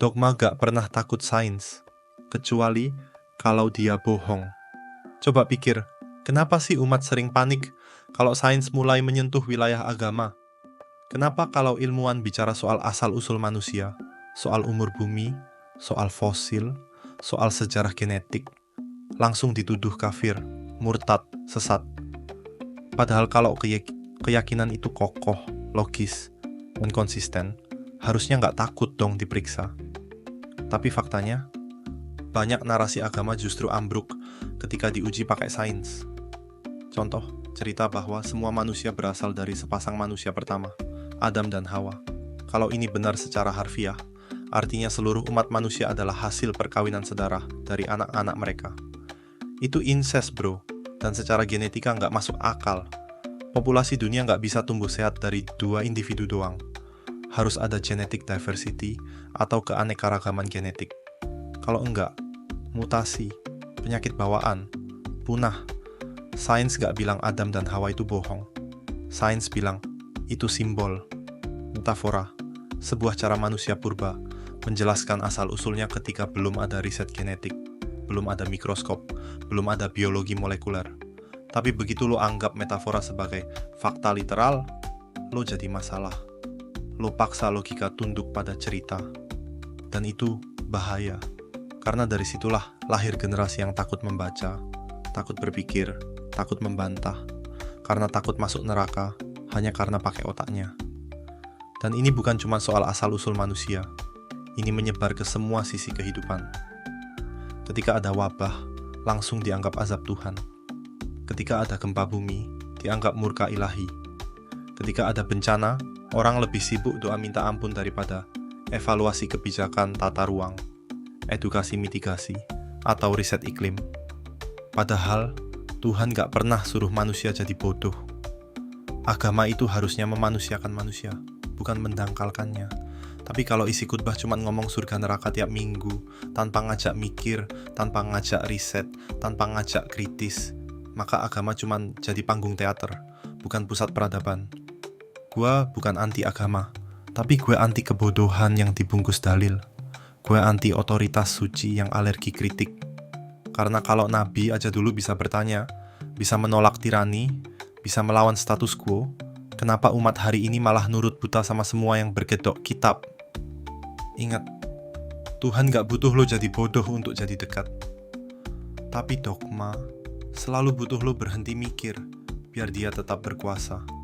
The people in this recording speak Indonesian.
Dogma gak pernah takut sains, kecuali kalau dia bohong. Coba pikir, kenapa sih umat sering panik kalau sains mulai menyentuh wilayah agama? Kenapa kalau ilmuwan bicara soal asal-usul manusia, soal umur bumi, soal fosil, soal sejarah genetik, langsung dituduh kafir, murtad, sesat? Padahal kalau keyakinan itu kokoh, logis, dan konsisten, harusnya nggak takut dong diperiksa. Tapi faktanya, banyak narasi agama justru ambruk ketika diuji pakai sains. Contoh, cerita bahwa semua manusia berasal dari sepasang manusia pertama, Adam dan Hawa. Kalau ini benar secara harfiah, artinya seluruh umat manusia adalah hasil perkawinan sedarah dari anak-anak mereka. Itu incest bro, dan secara genetika nggak masuk akal. Populasi dunia nggak bisa tumbuh sehat dari 2 individu doang. Harus ada genetic diversity atau keanekaragaman genetik. Kalau enggak, mutasi, penyakit bawaan, punah. Sains gak bilang Adam dan Hawa itu bohong. Sains bilang, itu simbol, metafora, sebuah cara manusia purba menjelaskan asal-usulnya ketika belum ada riset genetik, belum ada mikroskop, belum ada biologi molekuler. Tapi begitu lo anggap metafora sebagai fakta literal, lo jadi masalah. Lo paksa logika tunduk pada cerita. Dan itu bahaya. Karena dari situlah lahir generasi yang takut membaca, takut berpikir, takut membantah, karena takut masuk neraka hanya karena pakai otaknya. Dan ini bukan cuma soal asal-usul manusia, ini menyebar ke semua sisi kehidupan. Ketika ada wabah, langsung dianggap azab Tuhan. Ketika ada gempa bumi, dianggap murka ilahi. Ketika ada bencana, orang lebih sibuk doa minta ampun daripada evaluasi kebijakan tata ruang, edukasi mitigasi, atau riset iklim. Padahal, Tuhan gak pernah suruh manusia jadi bodoh. Agama itu harusnya memanusiakan manusia, bukan mendangkalkannya. Tapi kalau isi khutbah cuma ngomong surga neraka tiap minggu, tanpa ngajak mikir, tanpa ngajak riset, tanpa ngajak kritis, maka agama cuma jadi panggung teater, bukan pusat peradaban. Gua bukan anti agama, tapi gue anti kebodohan yang dibungkus dalil. Gue anti otoritas suci yang alergi kritik. Karena kalau Nabi aja dulu bisa bertanya, bisa menolak tirani, bisa melawan status quo, kenapa umat hari ini malah nurut buta sama semua yang berkedok kitab? Ingat, Tuhan gak butuh lo jadi bodoh untuk jadi dekat. Tapi dogma selalu butuh lo berhenti mikir, biar dia tetap berkuasa.